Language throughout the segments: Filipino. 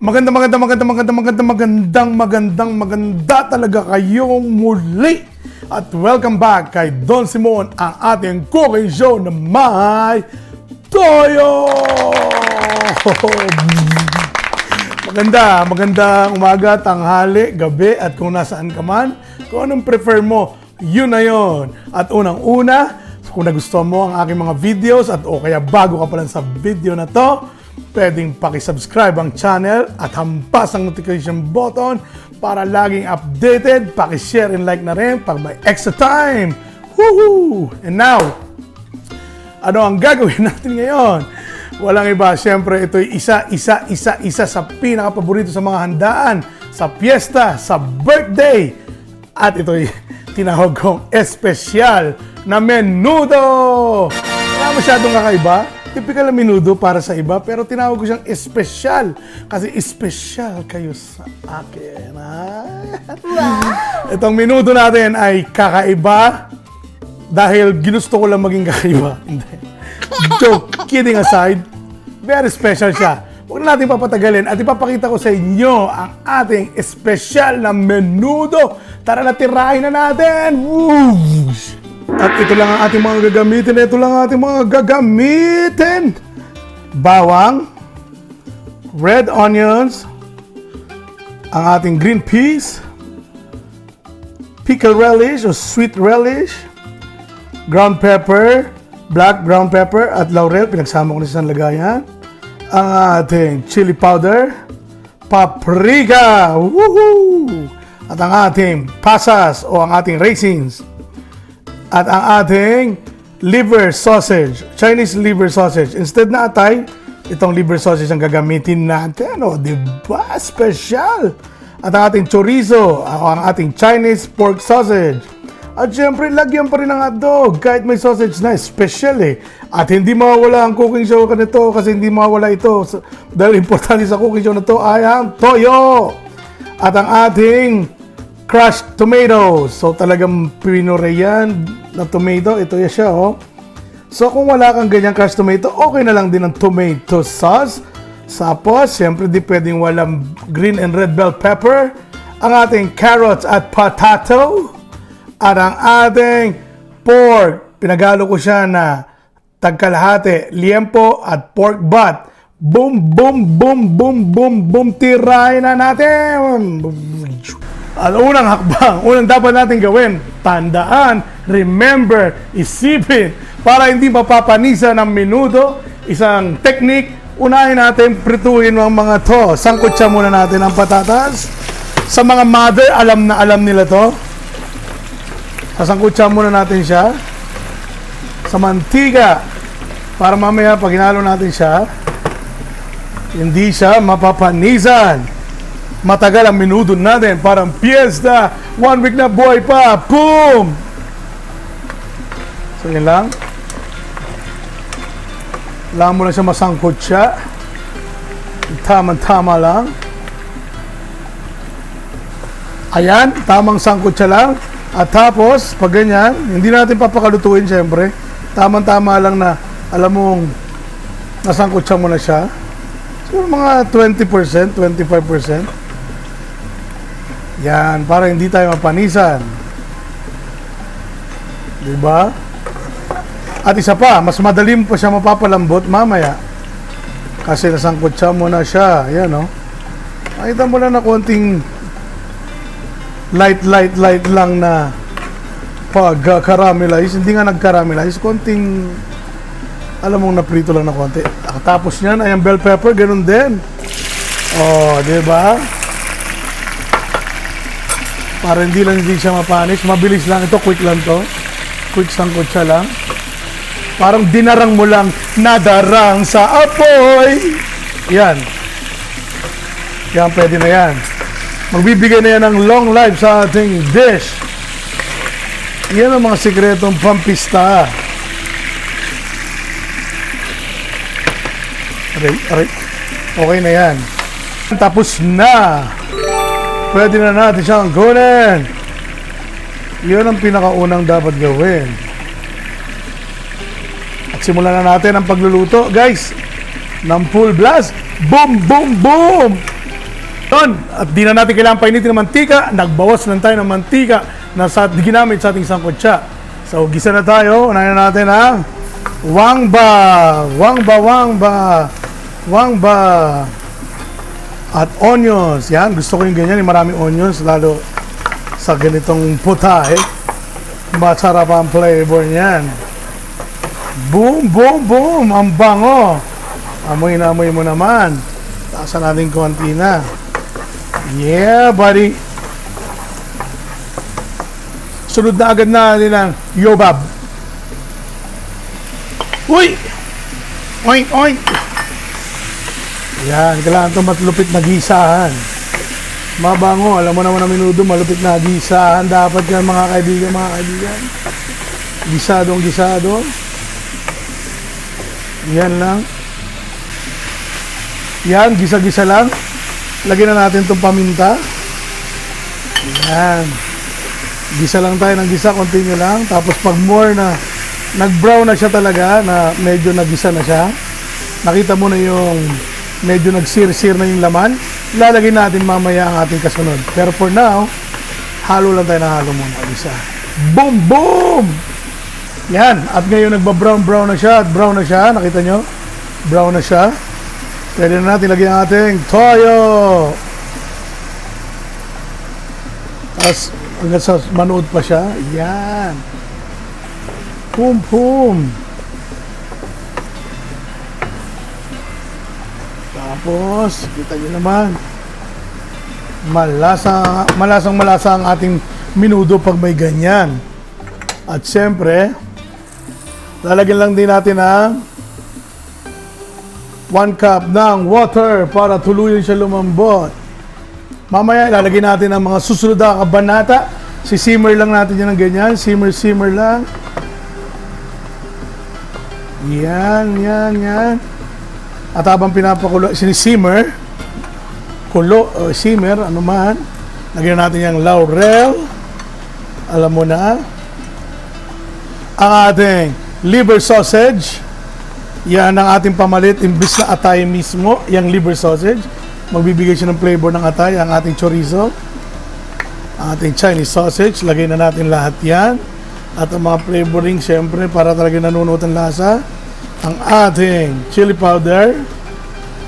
Maganda talaga kayong muli. At welcome back kay Don Simon, ang ating cooking show na may toyo! Magandang umaga, tanghali, gabi, at kung nasaan ka man, kung anong prefer mo, yun na yun. At unang-una, kung nagustuhan mo ang aking mga videos at o kaya bago ka pa lang sa video na to, pwedeng pakisubscribe ang channel at hampas ang notification button para laging updated. Pakishare and like na rin pag may extra time. Woohoo! And now, ano ang gagawin natin ngayon? Walang iba, syempre ito'y isa sa pinaka-paborito sa mga handaan, sa piyesta, sa birthday. At ito'y tinawag kong espesyal na menudo. Wala masyadong kakaiba. Typical na menudo para sa iba, pero tinawag ko siyang espesyal. Kasi espesyal kayo sa akin. Wow! Itong menudo natin ay kakaiba dahil ginusto ko lang maging kakaiba. Joke, kidding aside, very special siya. Huwag na natin papatagalin at ipapakita ko sa inyo ang ating espesyal na menudo. Tara na, tirahin na natin! Woo! At ito lang ang ating mga gagamitin. Bawang, red onions, ang ating green peas, pickle relish o sweet relish, ground pepper, black ground pepper at laurel, pinagsama ko na sa lagayan. Ang ating chili powder, paprika, woohoo! At ang ating pasas o ang ating raisins. At ang ating liver sausage, Chinese liver sausage. Instead na atay, itong liver sausage ang gagamitin natin. O, diba? Special! At ang ating chorizo, ang ating Chinese pork sausage. At syempre, lagyan pa rin ng hotdog. Kahit may sausage na, special eh. At hindi mawawala ang cooking show ka nito kasi hindi mawawala ito. Dahil importante sa cooking show na ito ay ang toyo. At ang ating crushed tomatoes. So talagang pinure yan na tomato. Ito yan siya, oh. So kung wala kang ganyan crushed tomato, okay na lang din ang tomato sauce. Tapos, siyempre di pwedeng walang green and red bell pepper. Ang ating carrots at potato. At ang ating pork. Pinagalo ko siya na tagkalahati, liempo at pork butt. Boom, boom, boom, boom, boom, boom. Tirahin na natin! At unang hakbang, unang dapat natin gawin, tandaan, remember, isipin, para hindi mapapanisan ng menudo, isang technique, unahin natin prituhin ang mga to. Sangkutsa muna natin ang patatas. Sa mga mother, alam na alam nila to. Sasangkutsa muna natin siya sa mantika para mamaya pag hinalo natin siya, hindi siya mapapanisan. Matagal ang menudo natin, parang piyesta. 1 week na buhay pa. Boom! So, yun lang. Kailangan mo lang siya masangkot siya. Tama-tama lang. Ayan, tamang sangkot siya lang. At tapos, pag ganyan, hindi natin papakalutuin syempre. Tama-tama lang na, alam mong, nasangkot siya muna siya. Siguro mga 20%, 25%. Yan, para hindi tayo mapanisan. Diba? At isa pa, mas madalim pa siya mapapalambot mamaya. Kasi nasangkot siya muna siya. Yan, no? Makita mo lang na konting light lang na pag-caramelize. Hindi nga nag-caramelize. Konting, alam mong naprito lang na konti. Tapos niyan, ay ang bell pepper, ganun din. Oh, diba? Para hindi siya mapanis. Mabilis lang ito, quick lang to. Quick sangkot siya lang. Parang dinarang mo lang, nadarang sa apoy. Yan. Yan, pwede na yan. Magbibigay na yan ng long life sa ating dish. Yan ang mga sikretong pampista. Aray. Okay na yan. Tapos na. Pwede na natin siyang kunin. Yun ang pinakaunang dapat gawin. At simulan na natin ang pagluluto, guys. Ng full blast. Boom, boom, boom! Yun, at di na natin kailangan painitin ng mantika. Nagbawas lang tayo ng mantika na ginamit sa ating sangkutsa. So, gisa na tayo. Unahin na natin ang wangba. At onions. Yan, gusto ko yung ganyan. Yung maraming onions, lalo sa ganitong putahe. Masarap ang flavor niyan. Boom, boom, boom. Ang bango. Amoy na amoy mo naman. Taasan natin konti na. Yeah, buddy. Sunod na agad natin ang yobab. Uy! Oink, oink! Yan, kailangan ito matlupit na gisahan. Mabango, alam mo naman ang menudo, malupit na gisahan. Dapat yan mga kaibigan. Gisado. Yan lang. Yan, gisa-gisa lang. Lagyan na natin itong paminta. Yan. Gisa lang tayo ng gisa, continue lang. Tapos pag more na nag-brown na siya talaga, na medyo nagisa na siya, nakita mo na yung medyo nagsir-sir na yung laman, ilalagay natin mamaya ang ating kasunod. Pero for now, halo lang tayo na halo muna. Gisa. Boom! Boom! Yan. At ngayon nagba-brown na siya. At brown na siya. Nakita nyo? Brown na siya. Pwede na natin lagyan ang ating toyo. Tapos hanggang sa manood pa siya. Yan. Pum pum. Tapos kita nyo naman, malasang ang ating menudo pag may ganyan. At syempre, lalagyan lang din natin ang 1 cup ng water para tuluyan siya lumambot. Mamaya ilalagay natin ang mga susunod na kabanata. Si-simmer lang natin yan ng ganyan. Simmer lang. Yan. At habang pinapakulo, sinisimmer, simmer, ano man, lagyan natin yung laurel. Alam mo na. Ang ating liver sausage. Yan ang ating pamalit, imbis na atay mismo, yung liver sausage. Magbibigay siya ng flavor ng atay, ang ating chorizo. Ang ating Chinese sausage, lagay na natin lahat yan. At ang mga flavoring, syempre, para talaga nanunot ang lasa. Ang ating chili powder,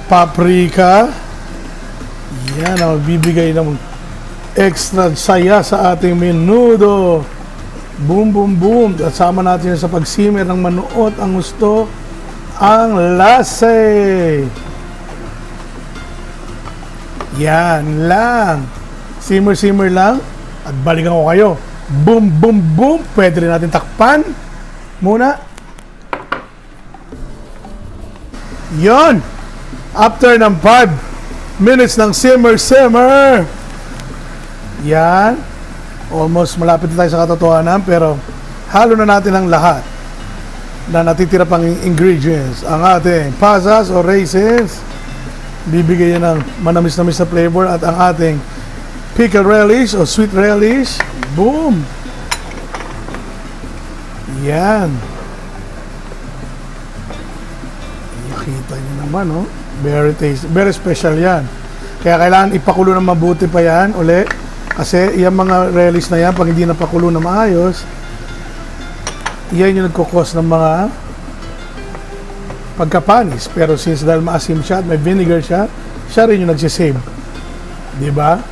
paprika. Yan ang magbibigay ng extra saya sa ating menudo. Boom, boom, boom. At sama natin sa pag-simmer ng manuot ang gusto. Ang lase. Yan lang. Simmer lang. At balikan ko kayo. Boom, boom, boom. Pwede rin natin takpan. Muna. Yon. After ng 5 minutes ng simmer. Yan. Almost malapit na tayo sa katotohanan. Pero halo na natin ang lahat na natitira pang ingredients. Ang ating pasas o raisins, bibigay yan ng manamis-namis na flavor. At ang ating pickle relish o sweet relish, boom! Yan. Nakita nyo naman, oh. Very tasty. Very special yan. Kaya kailangan ipakulo ng mabuti pa yan uli. Kasi yung mga relish na yan, pag hindi napakulo na maayos, yan yung nagkukos ng mga pagkapanis. Pero since dahil maasim siya at may vinegar siya, siya rin yung nagsisave. Diba?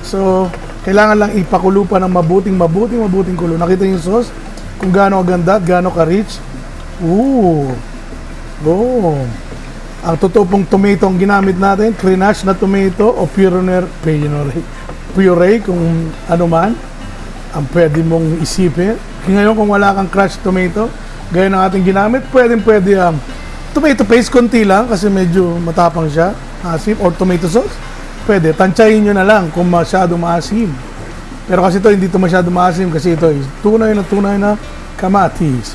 So, kailangan lang ipakulo pa ng mabuting kulo. Nakita yung sauce? Kung gaano kaganda at gaano ka-rich. Ooh! Oh! Ang totoo pong tomato ang ginamit natin, crinache na tomato o puree kung ano man ang pwede mong isipin. Ngayon kung wala kang crushed tomato, gaya ng ating ginamit, pwede ang tomato paste, konti lang kasi medyo matapang siya, asim, or tomato sauce. Pwede, tansyahin nyo na lang kung masyado maasim. Pero kasi ito, hindi ito masyado maasim kasi ito ay tunay na kamatis.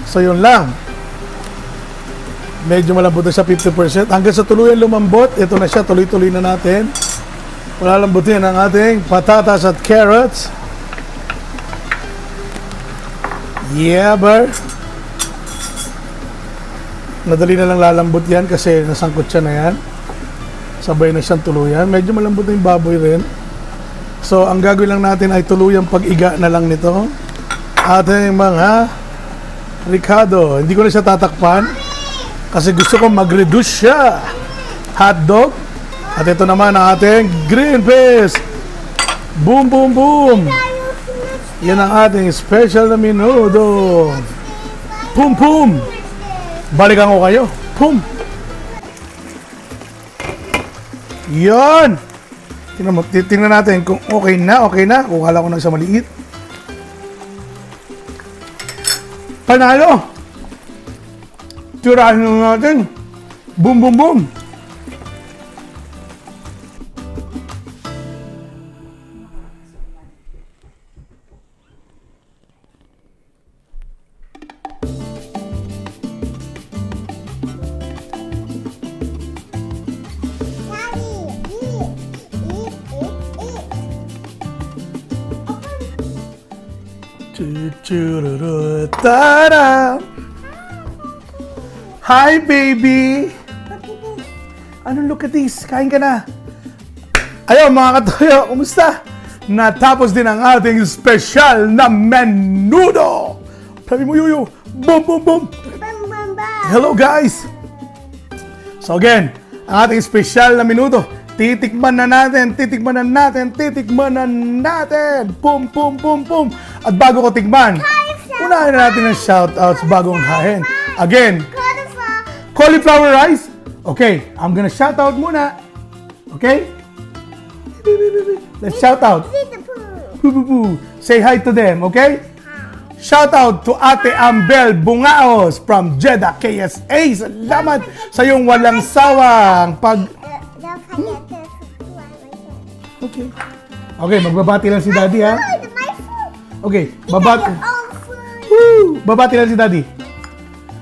So yun lang. Medyo malambot na siya, 50%. Hanggang sa tuluyan lumambot, ito na siya, tuloy-tuloy na natin. Palalambutin ang ating patatas at carrots. Yeah, bar. Madali na lang lalambot yan kasi nasangkot siya na yan. Sabay na siyang tuluyan. Medyo malambot na yung baboy rin. So, ang gagawin lang natin ay tuluyang pag-iga na lang nito. Ating mga ricado. Hindi ko na siya tatakpan kasi gusto ko mag-reduce siya. Hotdog. At ito naman ang ating green peas. Boom, boom, boom. Yan ang ating special na menudo. Boom, boom. Balikan ko kayo. Boom. Yan. Tingnan natin kung okay na. Kung kala ko na sa maliit. Panalo. Tirahin na natin. Boom, boom, boom. Tada! Hi, baby! Look at this? Kain ka na. Ayun, mga katoyo, kumusta? Natapos din ang ating special na menudo! Sabi mo, Yuyu, boom, boom, boom! Hello, guys! So again, ang ating special na menudo, titikman na natin. Boom, boom, boom, boom. At bago ko tikman, unahin na natin ang shoutouts bagong kain. Again, cauliflower rice. Okay, I'm gonna shout out muna. Okay? Let's shout out. Say hi to them, okay? Shout out to Ate Ambel Bungaos from Jeddah, KSA. Salamat sa iyong walang sawang Okay. Okay, magbabati lang si Daddy, ha? Okay, babati lang si Daddy.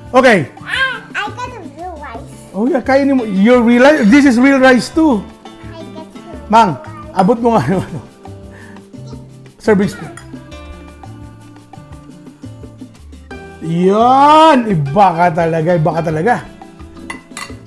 Okay. I got a real rice. Oh yeah, kainin mo. Your real rice? This is real rice too. I got real Mang, abot mo nga yung serving spoon. Yan! Iba ka talaga.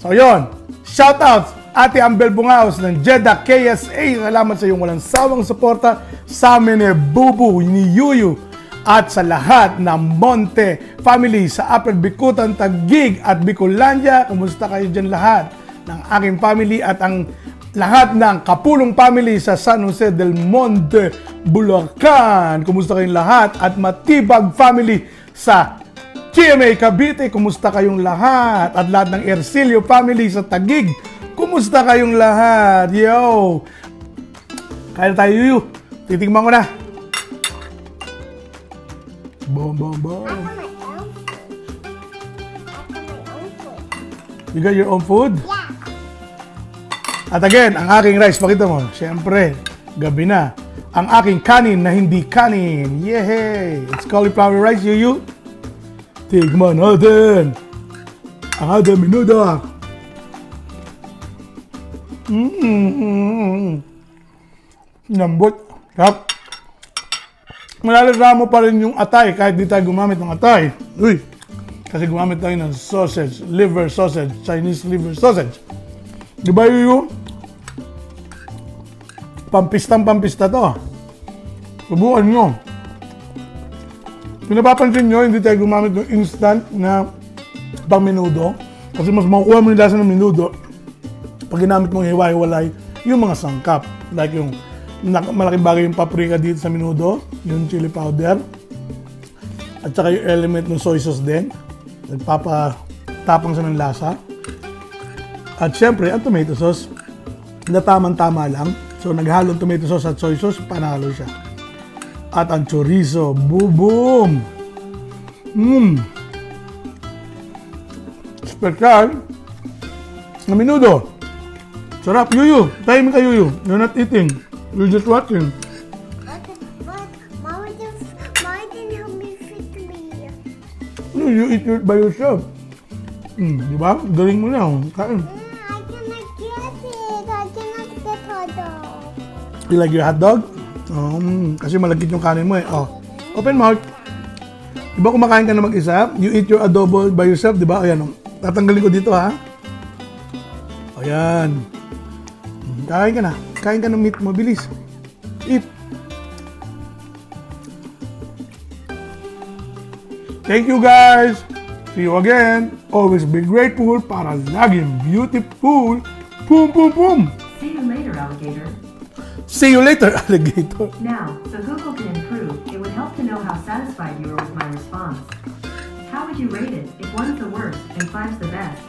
So yun, shoutouts Ate Ambel Bungaos ng Jeddah KSA. Salamat sa iyong walang sawang suporta sa amin ni Bubu, ni Yuyu, at sa lahat ng Monte family sa Upper Bikutan, Taguig at Bicolandia. Kumusta kayo dyan lahat ng aking family at ang lahat ng Kapulong family sa San Jose del Monte, Bulacan. Kumusta kayong lahat? At Matibag family sa GMA Cavite. Kumusta kayong lahat? At lahat ng Ercilio family sa Taguig. Kumusta kayong lahat? Yo! Kaya tayo, Yuyu. Titigman ko na. Boom, boom, boom. I got my own food. You got your own food? Yeah. At again, ang aking rice, pakita mo. Siyempre, gabi na. Ang aking kanin na hindi kanin. Yehey! It's cauliflower rice, Yuyu. Tigman natin. Ang ating menudo. Lambot. Sarap. Malalasama pa rin yung atay kahit di tayo gumamit ng atay. Uy! Kasi gumamit tayo ng sausage, liver sausage, Chinese liver sausage. Di ba yung pampista to? Subukan nyo. Kung napapansin nyo, hindi tayo gumamit ng instant na pang menudo. Kasi mas makukuha mo yung lasa ng menudo pag ginamit mong hiwa-hiwalay yung mga sangkap. Like yung malaking bagay yung paprika dito sa menudo, yung chili powder, at saka yung element ng soy sauce din. Nagpapatapang sa ng lasa. At syempre, ang tomato sauce na tamang-tama lang. So, naghalong tomato sauce at soy sauce, panalo siya. At ang chorizo, boom! Special na menudo. Sarap, Yuyu. Time ka, Yuyu. You're not eating. You're just watching. But Mama didn't help me fit me. You eat it by yourself. Di ba? Galing mo na. Kain. I cannot get it. I cannot get hot dog. You like your hot dog? Kasi malagkit yung kanin mo eh. Oh. Open mouth. Di ba kumakain ka na mag-isa? You eat your adobo by yourself, di ba? Ayan. Tatanggalin ko dito, ha? Ayan. Kain ka na. Kain ka ng meat mo. Bilis. Eat. Thank you guys. See you again. Always be grateful para laging beautiful. Boom, boom, boom. See you later, alligator. See you later, alligator. Now, so Google can improve, it would help to know how satisfied you are with my response. How would you rate it if 1's the worst and 5's the best?